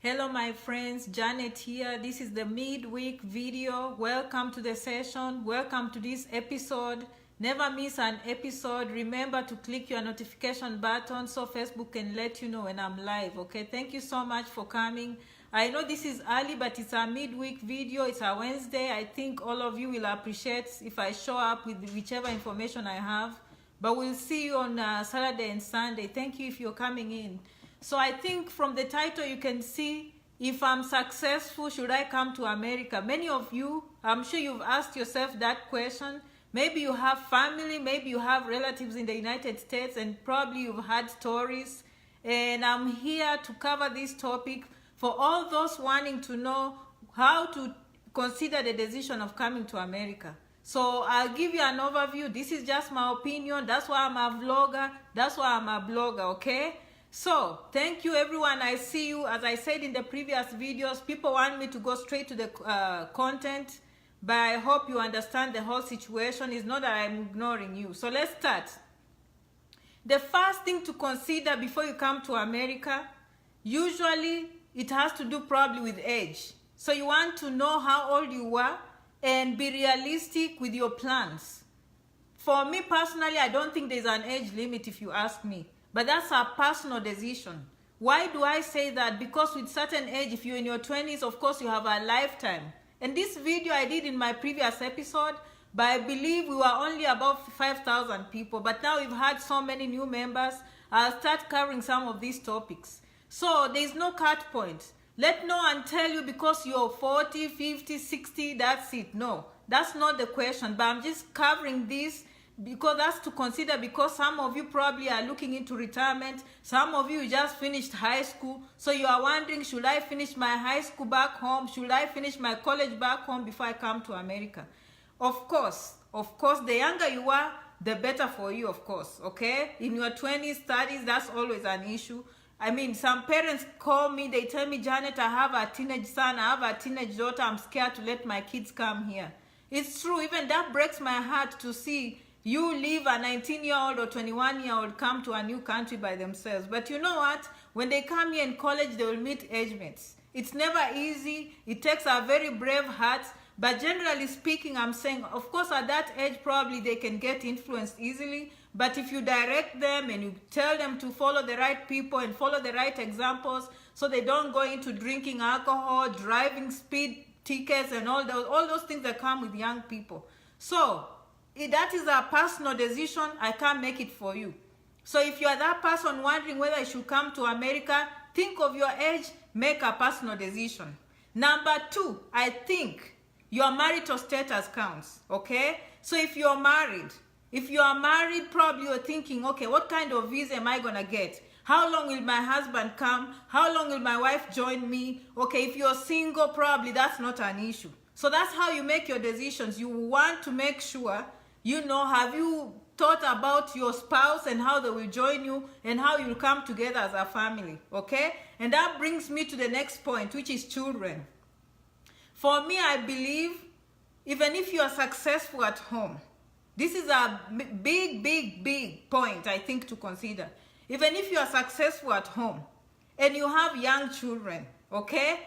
Hello my friends, Janet here. This is the midweek video. Welcome to the session. Welcome to this episode. Never miss an episode. Remember to click your notification button so Facebook can let you know when I'm live. Okay, thank you so much for coming. I know this is early, but it's a midweek video. It's a Wednesday. I think all of you will appreciate if I show up with whichever information I have. But we'll see you on Saturday and Sunday. Thank you if you're coming in. So I think from the title you can see, if I'm successful, should I come to America? Many of you, I'm sure you've asked yourself that question. Maybe you have family, maybe you have relatives in the United States, and probably you've had stories. And I'm here to cover this topic for all those wanting to know how to consider the decision of coming to America. So I'll give you an overview. This is just my opinion. That's why I'm a vlogger. That's why I'm a blogger, okay? So thank you everyone. I see you. As I said in the previous videos, people want me to go straight to the content, but I hope you understand the whole situation. It's not that I'm ignoring you. So let's start. The first thing to consider before you come to America, usually it has to do probably with age. So you want to know how old you are and be realistic with your plans. For me personally, I don't think there's an age limit if you ask me. But that's a personal decision. Why do I say that? Because with certain age, if you're in your 20s, of course you have a lifetime. And this video I did in my previous episode, but I believe we were only about 5,000 people. But now we've had so many new members. I'll start covering some of these topics. So there's no cut point. Let no one tell you because you're 40, 50, 60, that's it. No, that's not the question. But I'm just covering this because that's to consider, because some of you probably are looking into retirement. Some of you just finished high school. So you are wondering, should I finish my high school back home? Should I finish my college back home before I come to America? Of course, the younger you are, the better for you, of course, okay? In your 20s, 30s, that's always an issue. I mean, some parents call me, they tell me, Janet, I have a teenage son, I have a teenage daughter, I'm scared to let my kids come here. It's true, even that breaks my heart to see you leave a 19-year-old or 21-year-old come to a new country by themselves. But you know what? When they come here in college, they will meet age mates. It's never easy. It takes a very brave heart. But generally speaking, I'm saying, of course, at that age, probably they can get influenced easily. But if you direct them and you tell them to follow the right people and follow the right examples so they don't go into drinking alcohol, driving speed tickets, and all those things that come with young people. So that is a personal decision. I can't make it for you. So if you are that person wondering whether you should come to America, think of your age, make a personal decision. Number two, I think your marital status counts, okay? So if you are married, probably you're thinking, okay, what kind of visa am I gonna get? How long will my husband come? How long will my wife join me? Okay, if you're single, probably that's not an issue. So that's how you make your decisions. You want to make sure, you know, have you thought about your spouse and how they will join you and how you'll come together as a family, okay? And that brings me to the next point, which is children. For me, I believe, even if you are successful at home, this is a big point, I think, to consider. Even if you are successful at home and you have young children, okay?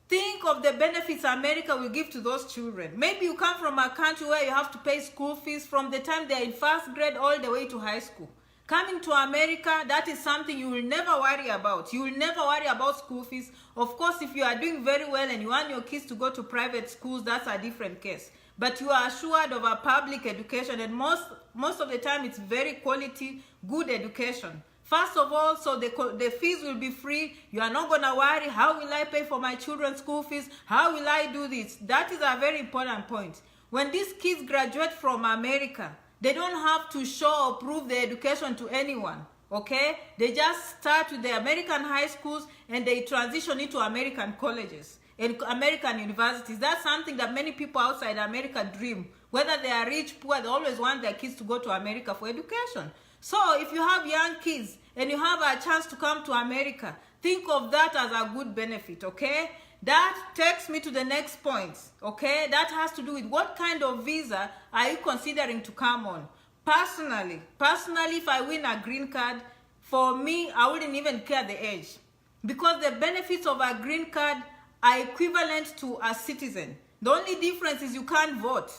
Think of the benefits America will give to those children. Maybe you come from a country where you have to pay school fees from the time they're in first grade all the way to high school. Coming to America, that is something you will never worry about. You will never worry about school fees. Of course, if you are doing very well and you want your kids to go to private schools, that's a different case. But you are assured of a public education, and most of the time it's very quality, good education. First of all, so the fees will be free. You are not going to worry, how will I pay for my children's school fees? How will I do this? That is a very important point. When these kids graduate from America, they don't have to show or prove their education to anyone, okay? They just start with the American high schools and they transition into American colleges and American universities. That's something that many people outside America dream. Whether they are rich, poor, they always want their kids to go to America for education. So if you have young kids and you have a chance to come to America, think of that as a good benefit, okay? That takes me to the next point, okay? That has to do with what kind of visa are you considering to come on? Personally, if I win a green card, for me, I wouldn't even care the age. because the benefits of a green card are equivalent to a citizen. The only difference is you can't vote,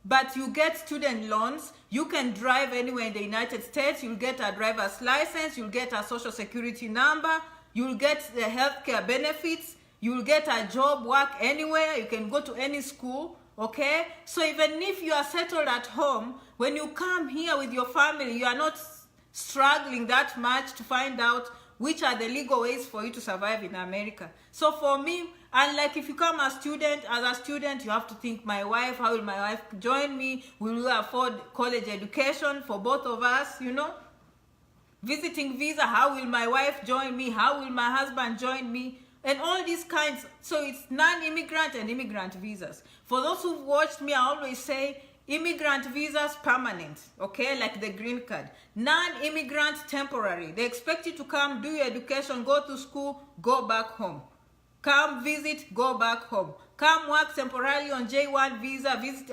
but you get student loans, you can drive anywhere in the United States, you'll get a driver's license, you'll get a social security number, you'll get the healthcare benefits, you'll get a job, work anywhere, you can go to any school, okay? So even if you are settled at home, when you come here with your family, you are not struggling that much to find out which are the legal ways for you to survive in America. So for me, unlike if you come as a student, you have to think, my wife, how will my wife join me? Will we afford college education for both of us, you know? Visiting visa, how will my wife join me? How will my husband join me? And all these kinds. So it's non-immigrant and immigrant visas. For those who've watched me, I always say, immigrant visas permanent, okay, like the green card. Non-immigrant temporary. They expect you to come, do your education, go to school, go back home. Come visit, go back home. Come work temporarily on J1 visa, visit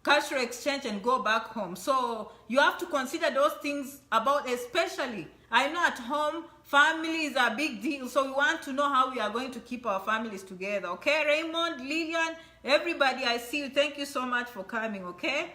cultural exchange and go back home. So you have to consider those things about, especially, I know at home, family is a big deal, so we want to know how we are going to keep our families together, okay? Raymond, Lillian, everybody, I see you. Thank you so much for coming, okay?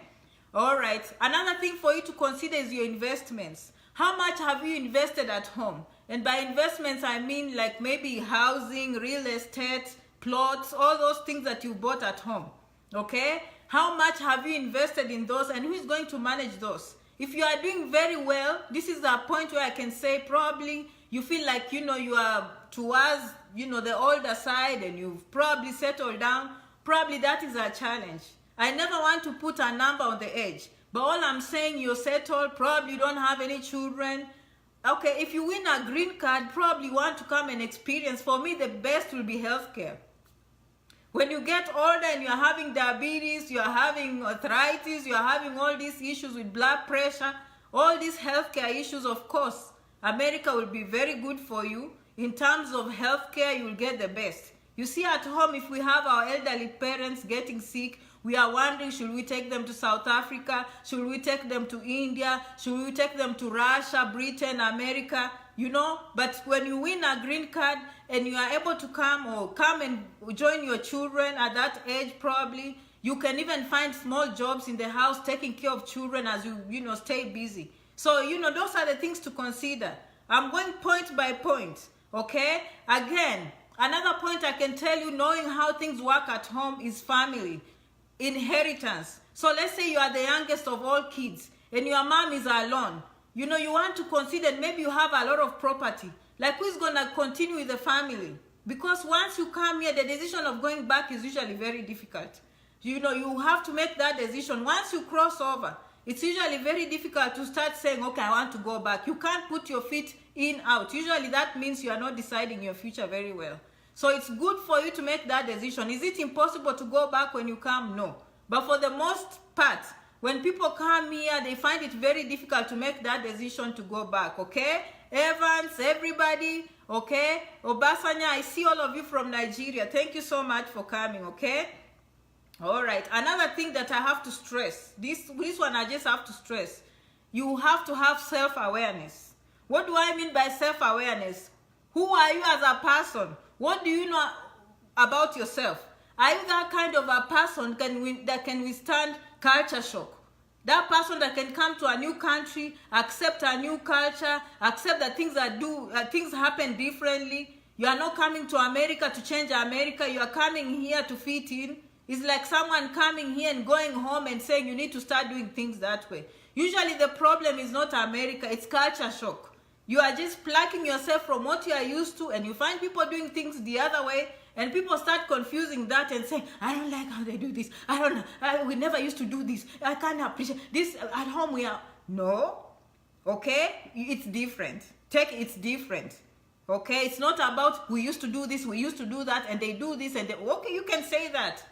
All right. Another thing for you to consider is your investments. How much have you invested at home? And by investments, I mean like maybe housing, real estate, plots, all those things that you bought at home, okay? How much have you invested in those, and who is going to manage those? If you are doing very well, this is a point where I can say probably you feel like, you know, you are towards, you know, the older side and you've probably settled down. Probably that is a challenge. I never want to put a number on the edge, but all I'm saying, you're settled, probably you don't have any children. Okay, if you win a green card, probably want to come and experience. For me, the best will be healthcare. When you get older and you're having diabetes, you're having arthritis, you're having all these issues with blood pressure, all these healthcare issues, of course, America will be very good for you. In terms of healthcare, you will get the best. You see, at home, if we have our elderly parents getting sick, we are wondering, should we take them to South Africa? Should we take them to India? Should we take them to Russia, Britain, America? You know, but when you win a green card and you are able to come and join your children at that age, probably, you can even find small jobs in the house taking care of children as you know, stay busy. So, you know, those are the things to consider. I'm going point by point, okay? Again, another point I can tell you, knowing how things work at home, is family, inheritance. So let's say you are the youngest of all kids and your mom is alone. You know, you want to consider, maybe you have a lot of property. Like, who's going to continue with the family? Because once you come here, the decision of going back is usually very difficult. You know, you have to make that decision. Once you cross over, it's usually very difficult to start saying, okay, I want to go back. You can't put your feet in, out. Usually that means you are not deciding your future very well. So it's good for you to make that decision. Is it impossible to go back when you come? No. But for the most part, when people come here, they find it very difficult to make that decision to go back, okay? Evans, everybody, okay? Obasanya, I see all of you from Nigeria. Thank you so much for coming, okay? All right. Another thing that I have to stress, this one I just have to stress, you have to have self-awareness. What do I mean by self-awareness? Who are you as a person? What do you know about yourself? Are you that kind of a person that can withstand culture shock? That person that can come to a new country, accept a new culture, accept that things happen differently. You are not coming to America to change America. You are coming here to fit in. It's like someone coming here and going home and saying you need to start doing things that way. Usually the problem is not America, it's culture shock. You are just plucking yourself from what you are used to, and you find people doing things the other way, and people start confusing that and saying, I don't like how they do this. I don't know. We never used to do this. I can't appreciate this. At home we are. No. Okay? It's different. It's different. Okay? It's not about we used to do this, we used to do that, and they do this, and they, okay, you can say that.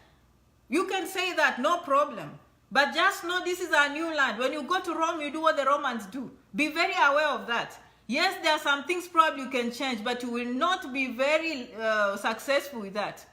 You can say that, no problem. But just know this is a new land. When you go to Rome, you do what the Romans do. Be very aware of that. Yes, there are some things probably you can change, but you will not be very successful with that.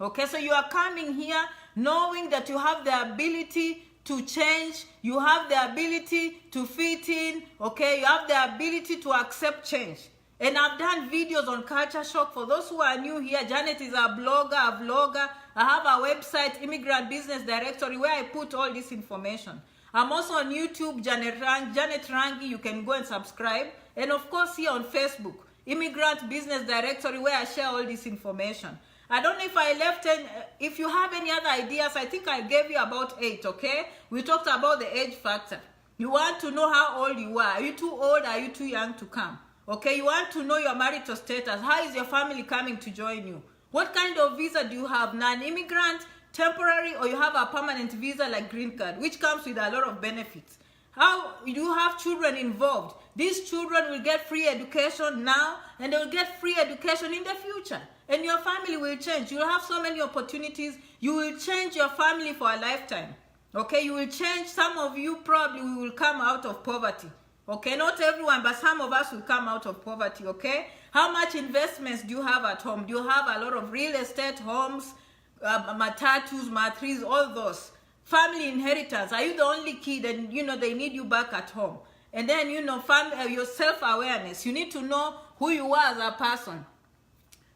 Okay, so you are coming here knowing that you have the ability to change, you have the ability to fit in, okay, you have the ability to accept change. And I've done videos on culture shock. For those who are new here, Janet is a blogger, a vlogger. I have a website, Immigrant Business Directory, where I put all this information. I'm also on YouTube, Janet Rangi. You can go and subscribe. And of course here on Facebook, Immigrant Business Directory, where I share all this information. I don't know if I left any, if you have any other ideas, I think I gave you about 8, okay? We talked about the age factor. You want to know how old you are. Are you too old? Are you too young to come? Okay, you want to know your marital status. How is your family coming to join you? What kind of visa do you have? Non-immigrant, temporary, or you have a permanent visa like green card, which comes with a lot of benefits. How you have children involved. These children will get free education now, and they will get free education in the future. And your family will change. You will have so many opportunities. You will change your family for a lifetime. Okay, you will change. Some of you probably will come out of poverty. Okay, not everyone, but some of us will come out of poverty, okay? How much investments do you have at home? Do you have a lot of real estate, homes, matatus, matriz, all those? Family inheritance. Are you the only kid and, you know, they need you back at home? And then, you know, your self-awareness. You need to know who you are as a person.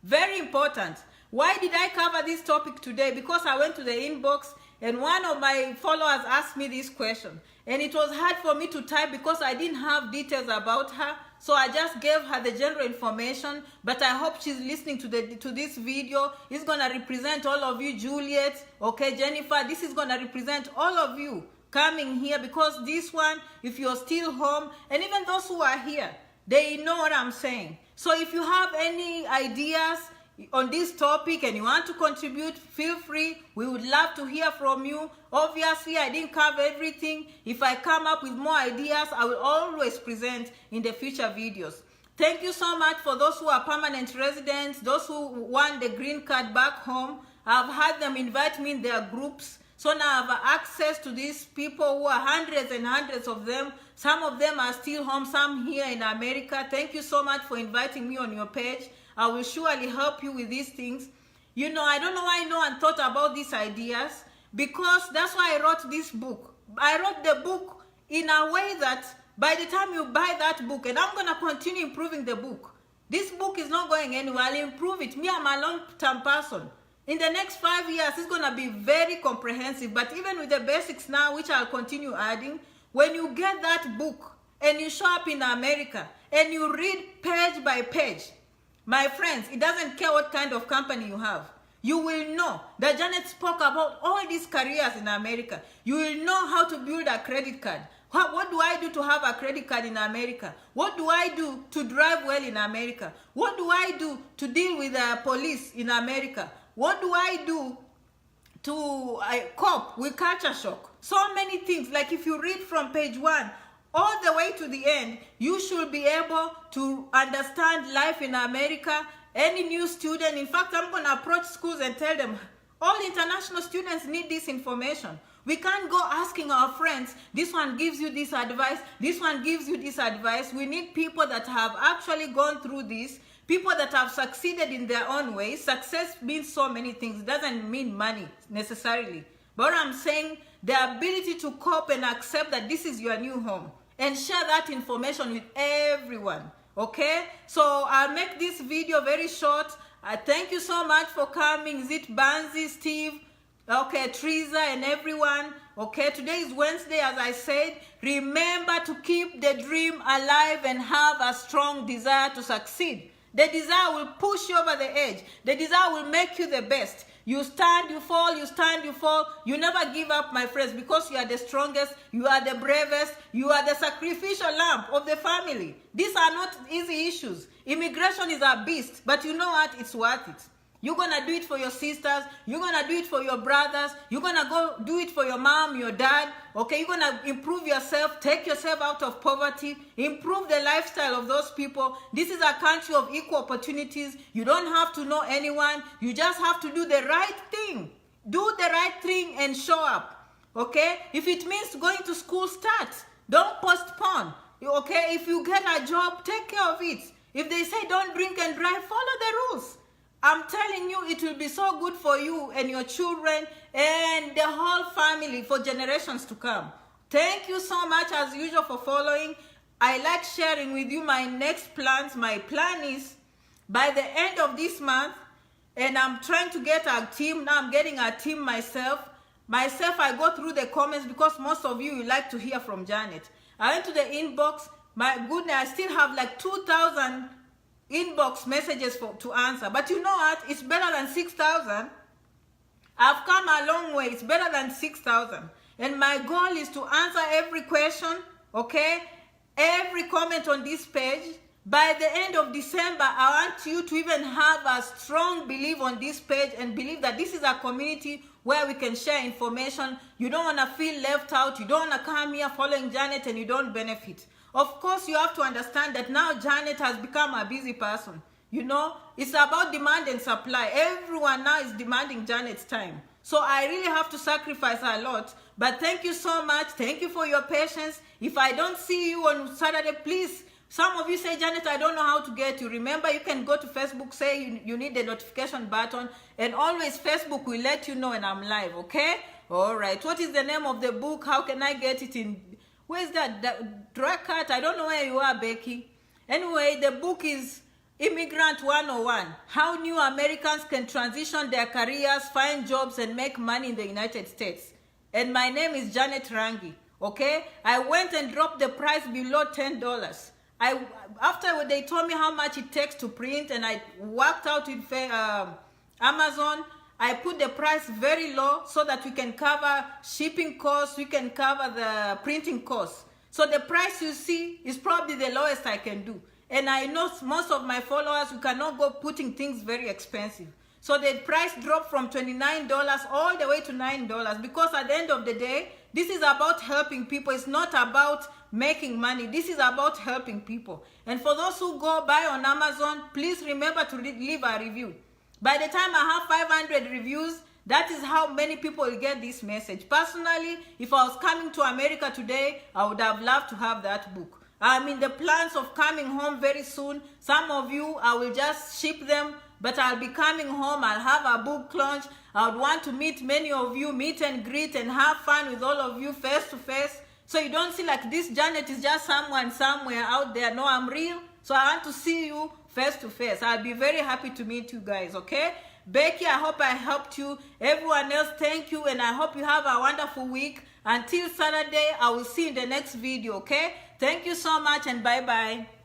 Very important. Why did I cover this topic today? Because I went to the inbox and one of my followers asked me this question. And it was hard for me to type because I didn't have details about her. So I just gave her the general information. But I hope she's listening to this video. It's going to represent all of you, Juliet, okay, Jennifer. This is going to represent all of you coming here, because this one, if you're still home, and even those who are here, they know what I'm saying. So if you have any ideas on this topic and you want to contribute, feel free. We would love to hear from you. Obviously, I didn't cover everything. If I come up with more ideas, I will always present in the future videos. Thank you so much for those who are permanent residents, those who want the green card back home. I've had them invite me in their groups. So now I have access to these people who are hundreds and hundreds of them. Some of them are still home, some here in America. Thank you so much for inviting me on your page. I will surely help you with these things. You know, I don't know why no one thought about these ideas, because that's why I wrote this book. I wrote the book in a way that by the time you buy that book, and I'm going to continue improving the book. This book is not going anywhere. I'll improve it. Me, I'm a long-term person. In the next 5 years, it's going to be very comprehensive. But even with the basics now, which I'll continue adding, when you get that book and you show up in America and you read page by page, my friends, it doesn't care what kind of company you have. You will know that Janet spoke about all these careers in America. You will know how to build a credit card. What do I do to have a credit card in America? What do I do to drive well in America? What do I do to deal with the police in America? What do I do to cope with culture shock? So many things. Like if you read from page 1 all the way to the end, you should be able to understand life in America. Any new student, in fact, I'm going to approach schools and tell them, all international students need this information. We can't go asking our friends, this one gives you this advice, this one gives you this advice. We need people that have actually gone through this, people that have succeeded in their own ways. Success means so many things. It doesn't mean money necessarily. But what I'm saying, the ability to cope and accept that this is your new home and share that information with everyone. Okay? So I'll make this video very short. Thank you so much for coming. Is it Banzi, Steve? Okay, Teresa and everyone. Okay, today is Wednesday, as I said. Remember to keep the dream alive and have a strong desire to succeed. The desire will push you over the edge. The desire will make you the best. You stand, you fall, you stand, you fall. You never give up, my friends, because you are the strongest, you are the bravest, you are the sacrificial lamb of the family. These are not easy issues. Immigration is a beast, but you know what? It's worth it. You're going to do it for your sisters. You're going to do it for your brothers. You're going to go do it for your mom, your dad. Okay, you're going to improve yourself, take yourself out of poverty, improve the lifestyle of those people. This is a country of equal opportunities. You don't have to know anyone. You just have to do the right thing. Do the right thing and show up. Okay, if it means going to school, start. Don't postpone. Okay, if you get a job, take care of it. If they say don't drink and drive, follow the rules. I'm telling you, it will be so good for you and your children and the whole family for generations to come. Thank you so much, as usual, for following. I like sharing with you my next plans. My plan is by the end of this month, and I'm trying to get a team. Now I'm getting a team myself. I go through the comments because most of you like to hear from Janet. I went to the inbox. My goodness, I still have like 2,000 inbox messages to answer. But you know what? It's better than 6,000. I've come a long way. It's better than 6,000. And my goal is to answer every question, okay? Every comment on this page. By the end of December, I want you to even have a strong belief on this page and believe that this is a community where we can share information. You don't want to feel left out. You don't want to come here following Janet and you don't benefit. Of course, you have to understand that now Janet has become a busy person. You know, it's about demand and supply. Everyone now is demanding Janet's time. So I really have to sacrifice a lot. But thank you so much. Thank you for your patience. If I don't see you on Saturday, please. Some of you say, Janet, I don't know how to get you. Remember, you can go to Facebook, say you need the notification button. And always Facebook will let you know when I'm live, okay? All right. What is the name of the book? How can I get it in? Where's that? Dracut? I don't know where you are, Becky. Anyway, the book is Immigrant 101. How new Americans can transition their careers, find jobs, and make money in the United States. And my name is Janet Rangi, okay? I went and dropped the price below $10. After they told me how much it takes to print, and I worked out with Amazon, I put the price very low so that we can cover shipping costs, we can cover the printing costs. So the price you see is probably the lowest I can do. And I know most of my followers, we cannot go putting things very expensive. So the price dropped from $29 all the way to $9 because at the end of the day, this is about helping people. It's not about making money. This is about helping people. And for those who go buy on Amazon, please remember to leave a review. By the time I have 500 reviews, that is how many people will get this message. Personally, if I was coming to America today, I would have loved to have that book. I'm in the plans of coming home very soon. Some of you, I will just ship them, but I'll be coming home. I'll have a book launch. I would want to meet many of you, meet and greet, and have fun with all of you face to face. So you don't see like this Janet is just someone somewhere out there. No, I'm real. So I want to see you face to face. I'll be very happy to meet you guys, okay? Becky, I hope I helped you. Everyone else, thank you, and I hope you have a wonderful week. Until Saturday, I will see you in the next video, okay? Thank you so much, and bye-bye.